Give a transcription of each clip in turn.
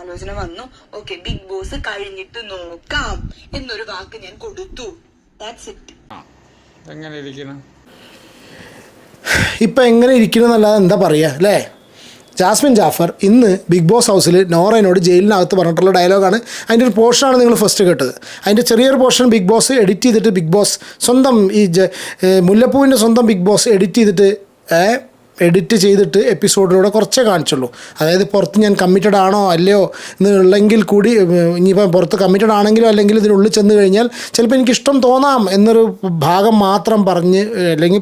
ആലോചന വന്നു. Okay, big boss കഴിഞ്ഞിട്ട് നോക്കാം എന്നൊരു വാക്ക് ഞാൻ കൊടുത്തു. That's it. എങ്ങനെ ഇരിക്കണം ഇപ്പം എങ്ങനെ ഇരിക്കണമെന്നല്ലാതെ എന്താ പറയുക അല്ലേ? ജാസ്മിൻ ജാഫർ ഇന്ന് ബിഗ് ബോസ് ഹൗസിൽ നോറയോട് ജയിലിനകത്ത് പറഞ്ഞിട്ടുള്ള ഡയലോഗാണ്. അതിൻ്റെ ഒരു പോർഷനാണ് നിങ്ങൾ ഫസ്റ്റ് കേട്ടത്. അതിൻ്റെ ചെറിയൊരു പോർഷൻ ബിഗ് ബോസ് എഡിറ്റ് ചെയ്തിട്ട് ബിഗ് ബോസ് സ്വന്തം മുല്ലപ്പൂവിൻ്റെ സ്വന്തം ബിഗ് ബോസ് എഡിറ്റ് ചെയ്തിട്ട് എപ്പിസോഡിലൂടെ കുറച്ചേ കാണിച്ചുള്ളൂ. അതായത് പുറത്ത് ഞാൻ കമ്മിറ്റഡ് ആണോ അല്ലയോ എന്നുള്ളെങ്കിൽ കൂടി, ഇനിയിപ്പം പുറത്ത് കമ്മിറ്റഡ് ആണെങ്കിലോ അല്ലെങ്കിൽ ഇതിനുള്ളിൽ ചെന്ന് കഴിഞ്ഞാൽ ചിലപ്പോൾ എനിക്കിഷ്ടം തോന്നാം എന്നൊരു ഭാഗം മാത്രം അല്ലെങ്കിൽ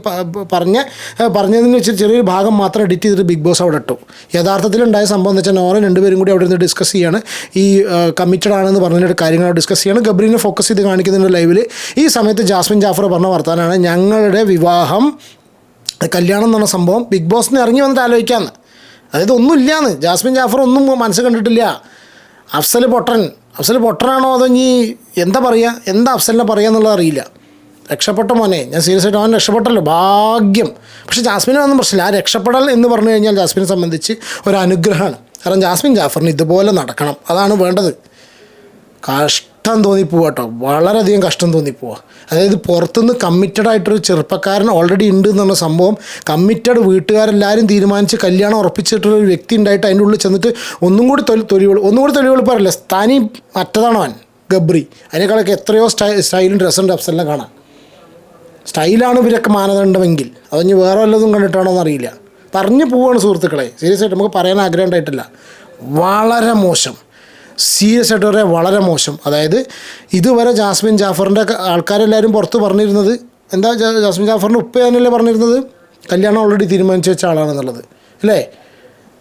പറഞ്ഞതിന് വെച്ച് ചെറിയൊരു ഭാഗം മാത്രം എഡിറ്റ് ചെയ്തിട്ട് ബിഗ് ബോസ് അവിടെ ഇട്ടു. യഥാർത്ഥത്തിലുണ്ടായ സംഭവം എന്ന് വെച്ചാൽ നോറ രണ്ടുപേരും കൂടി അവിടെ നിന്ന് ഡിസ്കസ് ചെയ്യാണ്. ഈ കമ്മിറ്റഡ് ആണെന്ന് പറഞ്ഞിട്ട് കാര്യങ്ങൾ ഡിസ്കസ് ചെയ്യാണ്. ഗബ്രീനെ ഫോക്കസ് ചെയ്ത് കാണിക്കുന്നുണ്ട് ലൈവിൽ. ഈ സമയത്ത് ജാസ്മിൻ ജാഫർ പറഞ്ഞ വർത്താനാണ്, ഞങ്ങളുടെ വിവാഹം കല്യാണം എന്ന് പറഞ്ഞ സംഭവം ബിഗ് ബോസിന് ഇറങ്ങി വന്നിട്ട് ആലോചിക്കാമെന്ന്. അതായത് ഒന്നുമില്ലാന്ന്. ജാസ്മിൻ ജാഫർ ഒന്നും മനസ്സ് കണ്ടിട്ടില്ല. അഫ്സൽ പൊട്ടനാണോ അതോ ഇനി എന്താ അഫ്സലിനെ പറയുക എന്നുള്ളത് അറിയില്ല. രക്ഷപ്പെട്ട മോനെ, ഞാൻ സീരിയസ് ആയിട്ട് അവൻ രക്ഷപ്പെട്ടല്ലോ, ഭാഗ്യം. പക്ഷേ ജാസ്മിനൊന്നും പ്രശ്നമില്ല. ആ രക്ഷപ്പെടൽ എന്ന് പറഞ്ഞു കഴിഞ്ഞാൽ ജാസ്മിനെ സംബന്ധിച്ച് ഒരു അനുഗ്രഹമാണ്. കാരണം ജാസ്മിൻ ജാഫറിന് ഇതുപോലെ നടക്കണം, അതാണ് വേണ്ടത്. കഷ്ടം തോന്നിപ്പോവുക കേട്ടോ, വളരെയധികം കഷ്ടം തോന്നിപ്പോവുക. അതായത് പുറത്തുനിന്ന് കമ്മിറ്റഡ് ആയിട്ടൊരു ചെറുപ്പക്കാരൻ ഓൾറെഡി ഉണ്ട് എന്നുള്ള സംഭവം, കമ്മിറ്റഡ് വീട്ടുകാരെല്ലാവരും തീരുമാനിച്ച് കല്യാണം ഉറപ്പിച്ചിട്ടുള്ളൊരു വ്യക്തി ഉണ്ടായിട്ട് അതിൻ്റെ ഉള്ളിൽ ചെന്നിട്ട് ഒന്നും കൂടി തൊലിവെളുപ്പറില്ല. സ്ഥാനി മറ്റതാണ് അവൻ ഗബ്രി. അതിനേക്കാളൊക്കെ എത്രയോ സ്റ്റൈലും ഡ്രസ്സുണ്ട് അഫ്സലിനെ കാണാൻ. സ്റ്റൈലാണ് ഇവരൊക്കെ മാനദണ്ഡമെങ്കിൽ അതഞ്ഞ് വേറെ വല്ലതും കണ്ടിട്ടാണോ എന്നറിയില്ല. പറഞ്ഞു പോവുകയാണ് സുഹൃത്തുക്കളെ. സീരിയസ് ആയിട്ട് നമുക്ക് പറയാൻ ആഗ്രഹം ഉണ്ടായിട്ടില്ല. വളരെ മോശം, സീരിയസ് ആയിട്ട് പറയാൻ വളരെ മോശം. അതായത് ഇതുവരെ ജാസ്മിൻ ജാഫറിൻ്റെ ആൾക്കാരെല്ലാവരും പുറത്ത് പറഞ്ഞിരുന്നത് എന്താ, ജാസ്മിൻ ജാഫറിൻ്റെ ഉപ്പ തന്നെയല്ലേ പറഞ്ഞിരുന്നത് കല്യാണം ഓൾറെഡി തീരുമാനിച്ച് വെച്ച ആളാണെന്നുള്ളത് അല്ലേ?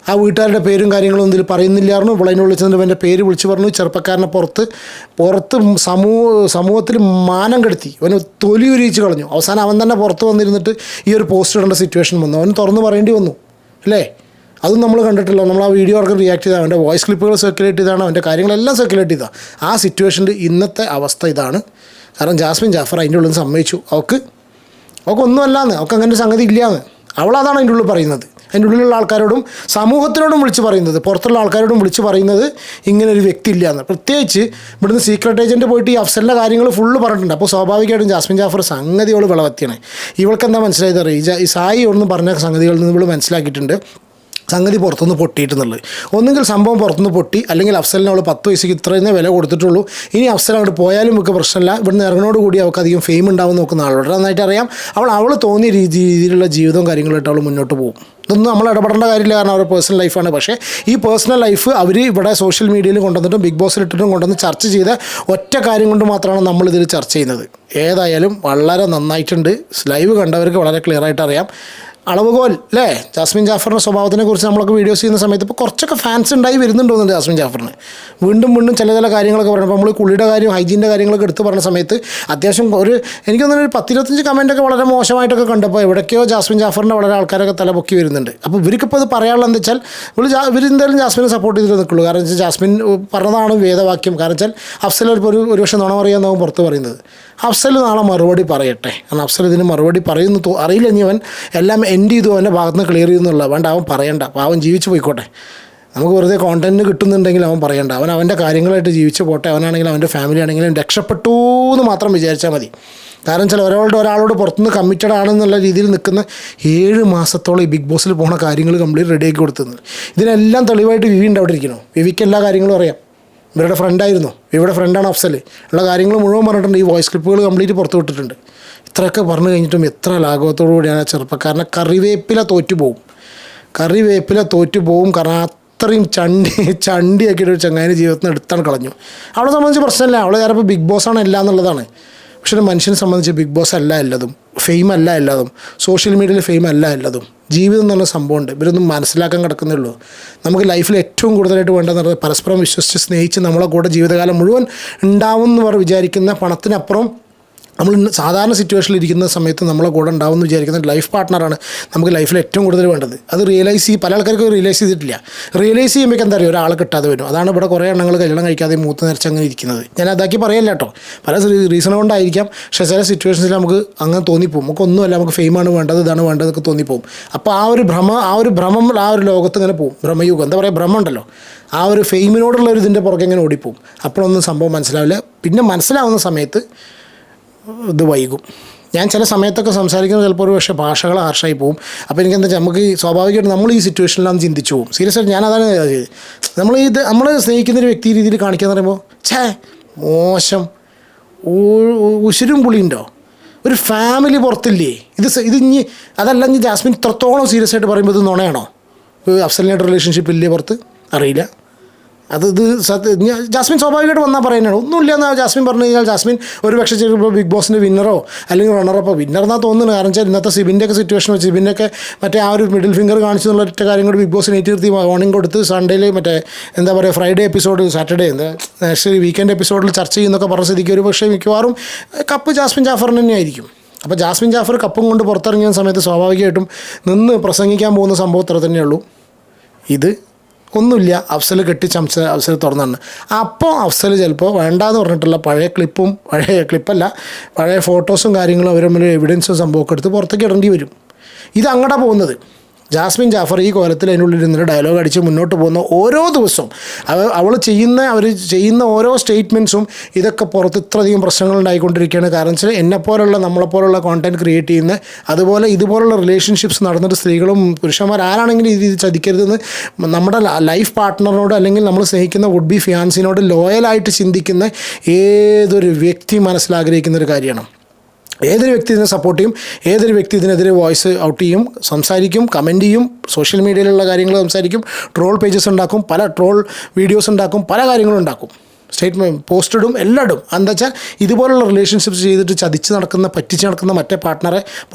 ആ വീട്ടുകാരുടെ പേരും കാര്യങ്ങളും ഇതിൽ പറയുന്നില്ലായിരുന്നു. വിളയിനെ വിളിച്ചതിൻ്റെ എൻ്റെ പേര് വിളിച്ച് പറഞ്ഞു. ചെറുപ്പക്കാരനെ പുറത്ത് സമൂഹത്തിൽ മാനം കെടുത്തി, അവന് തൊലി ഉരിയിച്ച് കളഞ്ഞു. അവസാനം അവൻ തന്നെ പുറത്ത് വന്നിരുന്നിട്ട് ഈ ഒരു പോസ്റ്റ് ഇടേണ്ട സിറ്റുവേഷൻ വന്നു. അവന് തുറന്ന് പറയേണ്ടി വന്നു അല്ലേ? അതും നമ്മൾ കണ്ടിട്ടില്ല. നമ്മൾ ആ വീഡിയോ അടക്കം റിയാക്ട് ചെയ്താണ്, അവൻ്റെ വോയിസ് ക്ലിപ്പുകൾ സർക്കുലേറ്റ് ചെയ്താണ്, അവൻ്റെ കാര്യങ്ങളെല്ലാം സർക്കുലേറ്റ് ചെയ്താണ്. ആ സിറ്റുവേഷനിൽ ഇന്നത്തെ അവസ്ഥ ഇതാണ്. കാരണം ജാസ്മിൻ ജാഫർ അതിൻ്റെ ഉള്ളിൽ സമ്മതിച്ചു അവൾക്കൊന്നുമല്ലാന്ന്, അവൾക്ക് അങ്ങനെ ഒരു സംഗതി ഇല്ലയെന്ന്. അവളതാണ് അതിൻ്റെ ഉള്ളിൽ പറയുന്നത്. അതിൻ്റെ ഉള്ളിലുള്ള ആൾക്കാരോടും സമൂഹത്തിനോടും വിളിച്ച് പറയുന്നത്, പുറത്തുള്ള ആൾക്കാരോടും വിളിച്ച് പറയുന്നത് ഇങ്ങനൊരു വ്യക്തി ഇല്ലയെന്ന്. പ്രത്യേകിച്ച് ഇവിടുന്ന് സീക്രട്ട് ഏജൻറ്റ് പോയിട്ട് ഈ അഫ്സലിൻ്റെ കാര്യങ്ങൾ ഫുള്ള് പറഞ്ഞിട്ടുണ്ട്. അപ്പോൾ സ്വാഭാവികമായിട്ടും ജാസ്മിൻ ജാഫർ സംഗതിയോട് വിളവത്തിയാണ്. ഇവൾക്ക് എന്താ മനസ്സിലായത് അറിയാം, ഈ സായി ഒന്ന് പറഞ്ഞ സംഗതികളിൽ നിന്ന് ഇവൾ മനസ്സിലാക്കിയിട്ടുണ്ട് സംഗതി പുറത്തുനിന്ന് പൊട്ടിയിട്ടുന്നുള്ളത്. ഒന്നുകിൽ സംഭവം പുറത്തുനിന്ന് പൊട്ടി, അല്ലെങ്കിൽ അഫ്സലിന് അവൾ 10 പൈസയ്ക്ക് ഇത്രയും വില കൊടുത്തിട്ടുള്ളൂ. ഇനി അഫ്സൽ അങ്ങോട്ട് പോയാലും ഒക്കെ പ്രശ്നമില്ല, ഇവിടുന്ന് ഇറങ്ങണോടുകൂടി അവൾക്ക് അധികം ഫെയിം ഉണ്ടാവും നോക്കുന്ന ആളോട് നന്നായിട്ട് അറിയാം. അവൾ തോന്നിയ രീതിയിലുള്ള ജീവിതവും കാര്യങ്ങളായിട്ട് അവൾ മുന്നോട്ട് പോകും. ഇതൊന്നും നമ്മൾ ഇടപെടേണ്ട കാര്യമില്ല, കാരണം അവരുടെ പേഴ്സണൽ ലൈഫാണ്. പക്ഷേ ഈ പേഴ്സണൽ ലൈഫ് അവർ ഇവിടെ സോഷ്യൽ മീഡിയയിൽ കൊണ്ടുവന്നിട്ടും ബിഗ് ബോസിലിട്ടിട്ടും കൊണ്ടുവന്ന് ചർച്ച ചെയ്ത ഒറ്റ കാര്യം കൊണ്ട് മാത്രമാണ് നമ്മളിതിൽ ചർച്ച ചെയ്യുന്നത്. ഏതായാലും വളരെ നന്നായിട്ടുണ്ട്. ലൈവ് കണ്ടവർക്ക് വളരെ ക്ലിയർ ആയിട്ട് അറിയാം. അളവുകോൽ അല്ലേ? ജാസ്മിൻ ജാഫറിൻ്റെ സ്വഭാവത്തിനെ കുറിച്ച് നമ്മളൊക്കെ വീഡിയോസ് ചെയ്യുന്ന സമയത്ത് ഇപ്പോൾ കുറച്ചൊക്കെ ഫാൻസ് ഉണ്ടായി വരുന്നുണ്ടോന്നുണ്ട് ജാസ്മിൻ ജാഫറിന്. വീണ്ടും ചില കാര്യങ്ങളൊക്കെ പറഞ്ഞപ്പോൾ നമ്മൾ കുളിയുടെ കാര്യം ഹൈജീൻ്റെ കാര്യങ്ങളൊക്കെ എടുത്ത് പറഞ്ഞ സമയത്ത് അത്യാവശ്യം എനിക്ക് തോന്നുന്നു ഒരു 10-25 കമൻറ്റൊക്കെ വളരെ മോശമായിട്ടൊക്കെ കണ്ടപ്പോൾ എവിടേക്കോ ജാസ്മിൻ ജാഫറിൻ്റെ വളരെ ആൾക്കാരൊക്കെ തലപൊക്കി വരുന്നുണ്ട്. അപ്പോൾ ഇവർക്കിപ്പോൾ ഇത് പറയാനുള്ള എന്താ വെച്ചാൽ ഇവരെന്തായാലും ജാസ്മിനെ സപ്പോർട്ട് ചെയ്തിട്ട് നിൽക്കുള്ളൂ. കാരണം വെച്ചാൽ ജാസ്മിൻ പറഞ്ഞതാണ് വേദവാക്യം. കാരണം വെച്ചാൽ അഫ്സൽ ഒരു പക്ഷേ നുണ പറയാമെന്നാവും പുറത്ത് പറയുന്നത്. അഫ്സൽ നാളെ മറുപടി പറയട്ടെ. കാരണം അഫ്സൽ ഇതിന് മറുപടി പറയുന്നു അറിയില്ല. ഇനി അവൻ എല്ലാം എൻഡ് ചെയ്തു, അവൻ്റെ ഭാഗത്ത് നിന്ന് ക്ലിയർ ചെയ്യുന്നുള്ള വേണ്ട, അവൻ പറയണ്ട. അപ്പോൾ അവൻ ജീവിച്ച് പോയിക്കോട്ടെ. നമുക്ക് വെറുതെ കോണ്ടൻറ്റ് കിട്ടുന്നുണ്ടെങ്കിൽ അവൻ പറയണ്ട. അവൻ്റെ കാര്യങ്ങളായിട്ട് ജീവിച്ച് പോട്ടെ. അവനാണെങ്കിലും അവൻ്റെ ഫാമിലി ആണെങ്കിലും രക്ഷപ്പെട്ടു എന്ന് മാത്രം വിചാരിച്ചാൽ മതി. കാരണം വെച്ചാൽ ഒരാളോട് പുറത്തുനിന്ന് കമ്മിറ്റഡ് ആണെന്നുള്ള രീതിയിൽ നിൽക്കുന്ന 7 മാസത്തോളം ഈ ബിഗ് ബോസിൽ പോകുന്ന കാര്യങ്ങൾ കംപ്ലീറ്റ് റെഡിയാക്കി കൊടുത്തുന്നത്. ഇതിനെല്ലാം തെളിവായിട്ട് വിവിൻ്റെ അവിടെ ഇരിക്കണോ? വിവിക്ക് എല്ലാ കാര്യങ്ങളും അറിയാം. ഇവരുടെ ഫ്രണ്ടായിരുന്നു, ഇവരുടെ ഫ്രണ്ടാണ് അഫ്സൽ. ഉള്ള കാര്യങ്ങൾ മുഴുവൻ പറഞ്ഞിട്ടുണ്ട്. ഈ വോയിസ് ക്ലിപ്പുകൾ കംപ്ലീറ്റ് പുറത്ത് വിട്ടിട്ടുണ്ട്. ഇത്രയൊക്കെ പറഞ്ഞു കഴിഞ്ഞിട്ടും എത്ര ലാഘവത്തോടു കൂടിയാണ് ആ ചെറുപ്പക്കാരനെ കറിവേപ്പില തോറ്റുപോകും. കാരണം അത്രയും ചണ്ടിയാക്കിയിട്ട് ഒരു ചങ്ങായിൻ്റെ ജീവിതത്തിൽ നിന്ന് എടുത്താണ് കളഞ്ഞു. അവളെ സംബന്ധിച്ച് പ്രശ്നമില്ല, അവൾ ചിലപ്പോൾ ബിഗ് ബോസാണ് എല്ലാം എന്നുള്ളതാണ്. പക്ഷേ ഒരു മനുഷ്യനെ സംബന്ധിച്ച് ബിഗ് ബോസ് അല്ല എല്ലാതും, ഫെയിം അല്ല എല്ലാതും, സോഷ്യൽ മീഡിയയിൽ ഫെയിം അല്ല എല്ലാതും. ജീവിതം എന്ന് പറഞ്ഞ സംഭവമുണ്ട്. ഇവരൊന്നും മനസ്സിലാക്കാൻ കിടക്കുന്നുള്ളൂ. നമുക്ക് ലൈഫിൽ ഏറ്റവും കൂടുതലായിട്ട് വേണ്ടതെന്ന് പറഞ്ഞാൽ പരസ്പരം വിശ്വസിച്ച് സ്നേഹിച്ച് നമ്മളെ കൂടെ ജീവിതകാലം മുഴുവൻ ഉണ്ടാവും എന്ന് വിചാരിക്കുന്ന, പണത്തിനപ്പുറം നമ്മൾ സാധാരണ സിറ്റുവേഷനിൽ ഇരിക്കുന്ന സമയത്ത് നമ്മളെ കൂടെ ഉണ്ടാവുമെന്ന് വിചാരിക്കുന്ന ലൈഫ് പാർട്ട്ണറാണ് നമുക്ക് ലൈഫിൽ ഏറ്റവും കൂടുതൽ വേണ്ടത്. അത് പല ആൾക്കാർക്ക് റിയലൈസ് ചെയ്തിട്ടില്ല. റിയലൈസ് ചെയ്യുമ്പോൾ എന്താ പറയുക, ഒരാൾ കിട്ടാതെ വരും. അതാണ് ഇവിടെ കുറേ എണ്ണങ്ങൾ കല്യാണം കഴിക്കാതെ മൂത്ത് നിറച്ച് അങ്ങനെ ഇരിക്കുന്നത്. ഞാൻ അതാക്കി പറയല്ല കേട്ടോ, പല റീസൺ കൊണ്ടായിരിക്കാം. പക്ഷേ ചില സിറ്റുവേഷൻസിൽ നമുക്ക് അങ്ങനെ തോന്നിപ്പോവും, നമുക്കൊന്നുമല്ല, നമുക്ക് ഫെയിമാണ് വേണ്ടത്, ഇതാണ് വേണ്ടതൊക്കെ തോന്നിപ്പോവും. അപ്പോൾ ആ ഒരു ഭ്രമം ആ ഒരു ലോകത്ത് ഇങ്ങനെ പോവും. ഭ്രമയുഗം എന്താ പറയുക, ഭ്രമം ഉണ്ടല്ലോ, ആ ഒരു ഫെയിമിനോടുള്ള ഒരു ഇതിൻ്റെ പുറകെ ഇങ്ങനെ ഓടിപ്പോവും. അപ്പോഴൊന്നും സംഭവം മനസ്സിലാവില്ല. പിന്നെ മനസ്സിലാവുന്ന സമയത്ത് ഇത് വൈകും. ഞാൻ ചില സമയത്തൊക്കെ സംസാരിക്കുന്നത് ചിലപ്പോൾ ഒരു പക്ഷേ ഭാഷകൾ ഹാർഷായി പോകും. അപ്പോൾ എനിക്കെന്താ വെച്ചാൽ നമുക്ക് സ്വാഭാവികമായിട്ട് നമ്മൾ ഈ സിറ്റുവേഷനിലാണ് ചിന്തിച്ചു പോകും. സീരിയസ് ആയിട്ട് ഞാനതാണ് നമ്മൾ സ്നേഹിക്കുന്നൊരു വ്യക്തി രീതിയിൽ കാണിക്കാന്ന് പറയുമ്പോൾ മോശം ഉശിരും പുളിയുണ്ടോ, ഒരു ഫാമിലി പുറത്തില്ലേ, ഇത് ഇനി അതല്ല ഇനി ജാസ്മിൻ ഇത്രത്തോളം സീരിയസ് ആയിട്ട് പറയുമ്പോൾ ഇത് നുണയാണോ? അഫ്സലിനായിട്ട് റിലേഷൻഷിപ്പ് ഇല്ലേ പുറത്ത്? അറിയില്ല. ജാസ്മിൻ സ്വാഭാവികമായിട്ട് വന്നാൽ പറയുന്നതാണ്. ഒന്നുമില്ല എന്നാൽ ജാസ്മിൻ പറഞ്ഞു കഴിഞ്ഞാൽ ജാസ്മിൻ ഒരു പക്ഷേ ചിലപ്പോൾ ബിഗ് ബോസിൻ്റെ വിന്നറോ അല്ലെങ്കിൽ റണ്ണറപ്പോ, വിന്നർ എന്നാ തോന്നുന്നത്. കാരണം വെച്ചാൽ ഇന്നത്തെ സിബിൻ്റെയൊക്കെ സിറ്റുവേഷൻ വെച്ച് സിബിൻ്റെയൊക്കെ മറ്റേ ആ ഒരു മിഡിൽ ഫിംഗർ കാണിച്ചു എന്നുള്ള ഒറ്റ കാര്യം കൂടി ബിഗ് ബോസിന് ഏറ്റി വാർണിംഗ് കൊടുത്ത് സൺഡേയിൽ മറ്റേ എന്താ പറയുക Friday episode, Saturday actually weekend എപ്പിസോഡിൽ ചർച്ച ചെയ്യുന്നൊക്കെ പറഞ്ഞ സ്ഥിതിക്ക് ഒരു പക്ഷേ മിക്കവാറും കപ്പ് ജാസ്മിൻ ജാഫറിന് തന്നെയായിരിക്കും. അപ്പോൾ ജാസ്മിൻ ജാഫർ കപ്പും കൊണ്ട് പുറത്തിറങ്ങിയ സമയത്ത് സ്വാഭാവികമായിട്ടും നിന്ന് പ്രസംഗിക്കാൻ പോകുന്ന സംഭവം അത്ര തന്നെയുള്ളൂ. ഇത് ഒന്നുമില്ല, അഫ്സൽ കെട്ടിച്ചമച്ച അഫ്സൽ തുറന്നാണ്. അപ്പോൾ അഫ്സൽ ചിലപ്പോൾ വേണ്ടാന്ന് പറഞ്ഞിട്ടുള്ള പഴയ ഫോട്ടോസും കാര്യങ്ങളും അവർ തമ്മിൽ എവിഡൻസും സംഭവമൊക്കെ എടുത്ത് പുറത്തേക്ക് ഇടേണ്ടി വരും. ഇത് അങ്ങോട്ടാണ് പോകുന്നത്. ജാസ്മിൻ ജാഫർ ഈ കോലത്തിൽ അതിനുള്ളിൽ നിന്നൊരു ഡയലോഗ് അടിച്ച് മുന്നോട്ട് പോകുന്ന ഓരോ ദിവസവും അവർ ചെയ്യുന്ന ഓരോ സ്റ്റേറ്റ്മെൻറ്റ്സും ഇതൊക്കെ പുറത്ത് ഇത്രയധികം പ്രശ്നങ്ങൾ ഉണ്ടായിക്കൊണ്ടിരിക്കുകയാണ്. കാരണം വെച്ചാൽ എന്നെപ്പോലുള്ള നമ്മളെപ്പോലുള്ള കോണ്ടൻറ്റ് ക്രിയേറ്റ് ചെയ്യുന്ന അതുപോലെ ഇതുപോലുള്ള റിലേഷൻഷിപ്സ് നടന്നിട്ട് സ്ത്രീകളും പുരുഷന്മാരാരാണെങ്കിലും ഇത് ചതിക്കരുതെന്ന് നമ്മുടെ ലൈഫ് പാർട്ട്ണറിനോട് അല്ലെങ്കിൽ നമ്മൾ സ്നേഹിക്കുന്ന വുഡ് ബി ഫിയാൻസിനോട് ലോയലായിട്ട് ചിന്തിക്കുന്ന ഏതൊരു വ്യക്തി മനസ്സിലാഗ്രഹിക്കുന്ന ഒരു കാര്യമാണ്. ഏതൊരു വ്യക്തി ഇതിനെ സപ്പോർട്ട് ചെയ്യും, ഏതൊരു വ്യക്തി ഇതിനെതിരെ വോയിസ് ഔട്ട് ചെയ്യും, സംസാരിക്കും, കമൻറ്റ് ചെയ്യും, സോഷ്യൽ മീഡിയയിലുള്ള കാര്യങ്ങൾ സംസാരിക്കും, ട്രോൾ പേജസ് ഉണ്ടാക്കും, പല ട്രോൾ വീഡിയോസ് ഉണ്ടാക്കും, പല കാര്യങ്ങളും ഉണ്ടാക്കും, സ്റ്റേറ്റ്മെൻറ്റ് പോസ്റ്റ് ഇടും, എല്ലാം ഇടും. എന്താ വെച്ചാൽ ഇതുപോലുള്ള റിലേഷൻഷിപ്സ് ചെയ്തിട്ട് പറ്റിച്ച് നടക്കുന്ന മറ്റേ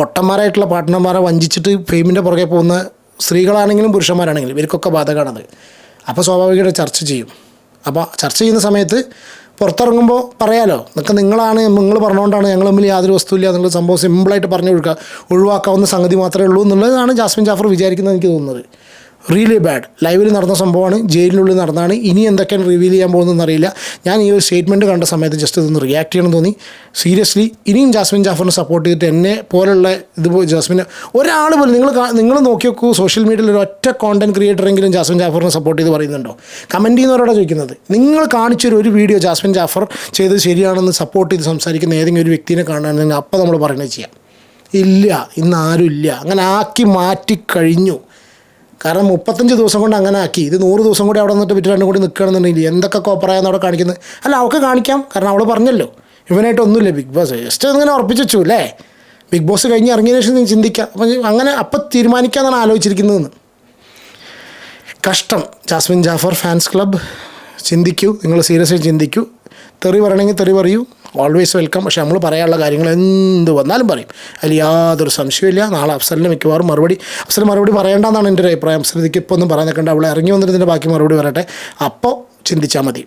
പൊട്ടന്മാരായിട്ടുള്ള പാർട്ട്ണർമാരെ വഞ്ചിച്ചിട്ട് ഫെയിമിൻ്റെ പുറകെ പോകുന്ന സ്ത്രീകളാണെങ്കിലും പുരുഷന്മാരാണെങ്കിലും ഇവർക്കൊക്കെ ബാധകമാണത്. അപ്പോൾ സ്വാഭാവികമായിട്ട് ചർച്ച ചെയ്യും. അപ്പോൾ ചർച്ച ചെയ്യുന്ന സമയത്ത് പുറത്തിറങ്ങുമ്പോൾ പറയാലോ, നിങ്ങൾ പറഞ്ഞുകൊണ്ടാണ് ഞങ്ങൾ തമ്മിൽ യാതൊരു വസ്തുവില്ല എന്നുള്ള സംഭവം സിമ്പിളായിട്ട് പറഞ്ഞു ഒഴിവാക്കാവുന്ന സംഗതി മാത്രമേ ഉള്ളൂ എന്നുള്ളതാണ് ജാസ്മിൻ ജാഫർ വിചാരിക്കുന്നത് എനിക്ക് തോന്നുന്നത്. Really bad. ലൈവിൽ നടന്ന സംഭവമാണ്, ജയിലിനുള്ളിൽ നടന്നതാണ്. ഇനി എന്തൊക്കെയാണ് റിവീൽ ചെയ്യാൻ പോകുന്നതെന്ന് അറിയില്ല. ഞാൻ ഈ ഒരു സ്റ്റേറ്റ്മെൻറ്റ് കണ്ട സമയത്ത് ജസ്റ്റ് ഇതൊന്ന് റിയാക്ട് ചെയ്യണം തോന്നി. സീരിയസ്ലി ഇനിയും ജാസ്മിൻ ജാഫറിനെ സപ്പോർട്ട് ചെയ്തിട്ട് എന്നെ പോലുള്ള ജാസ്മിനെ ഒരാൾ പോലും നിങ്ങൾ നോക്കി നോക്കൂ, സോഷ്യൽ മീഡിയയിൽ ഒരു ഒറ്റ കോണ്ടൻറ്റ് ക്രിയേറ്ററെങ്കിലും ജാസ്മിൻ ജാഫറിനെ സപ്പോർട്ട് ചെയ്ത് പറയുന്നുണ്ടോ? കമൻറ്റ് ചെയ്യുന്നവരോടാണ് ചോദിക്കുന്നത്. നിങ്ങൾ കാണിച്ചൊരു വീഡിയോ ജാസ്മിൻ ജാഫർ ചെയ്തത് ശരിയാണെന്ന് സപ്പോർട്ട് ചെയ്ത് സംസാരിക്കുന്ന ഏതെങ്കിലും ഒരു വ്യക്തിനെ കാണുകയാണെങ്കിൽ അപ്പോൾ നമ്മൾ പറയുന്നത് ചെയ്യാം. ഇല്ല, ഇന്ന് ആരും ഇല്ല. അങ്ങനെ ആക്കി മാറ്റിക്കഴിഞ്ഞു. കാരണം 35 ദിവസം കൊണ്ട് അങ്ങനെ ആക്കി. ഇത് 100 ദിവസം കൂടി അവിടെ നിന്നിട്ട് വിറ്റ് രണ്ടും കൂടി നിൽക്കുകയാണെന്നുണ്ടെങ്കിൽ എന്തൊക്കെ കോപ്പറായെന്ന് അവിടെ കാണിക്കുന്നത്. അല്ല, അവൾക്ക് കാണിക്കാം, കാരണം അവൾ പറഞ്ഞല്ലോ ഇവനായിട്ടൊന്നുമില്ല ബിഗ് ബോസ്. ജസ്റ്റ് അങ്ങനെ ഉറപ്പിച്ചു വെച്ചു അല്ലേ, ബിഗ് ബോസ് കഴിഞ്ഞ് ഇറങ്ങിയതിന് ശേഷം നീ ചിന്തിക്കാം. അപ്പം അപ്പം തീരുമാനിക്കാമെന്നാണ് ആലോചിച്ചിരിക്കുന്നതെന്ന്. കഷ്ടം. ജാസ്മിൻ ജാഫർ ഫാൻസ് ക്ലബ്ബ് ചിന്തിക്കൂ, നിങ്ങൾ സീരിയസ് ആയി ചിന്തിക്കൂ. തെറി പറയണമെങ്കിൽ തെറി പറയൂ, ഓൾവേസ് വെൽക്കം. പക്ഷേ നമ്മൾ പറയാനുള്ള കാര്യങ്ങൾ എന്ത് വന്നാലും പറയും, അതിൽ യാതൊരു സംശയമില്ല. നാളെ അഫ്സലിന് മിക്കവാറും അഫ്സൽ മറുപടി പറയേണ്ടെന്നാണ് എൻ്റെ ഒരു അഭിപ്രായം. അഫ്സലിക്ക് ഇപ്പോൾ ഒന്നും പറയാൻ നിൽക്കേണ്ട, അവളെ ഇറങ്ങി വന്നിട്ട് ഇതിൻ്റെ ബാക്കി മറുപടി പറയട്ടെ, അപ്പോൾ ചിന്തിച്ചാൽ മതി.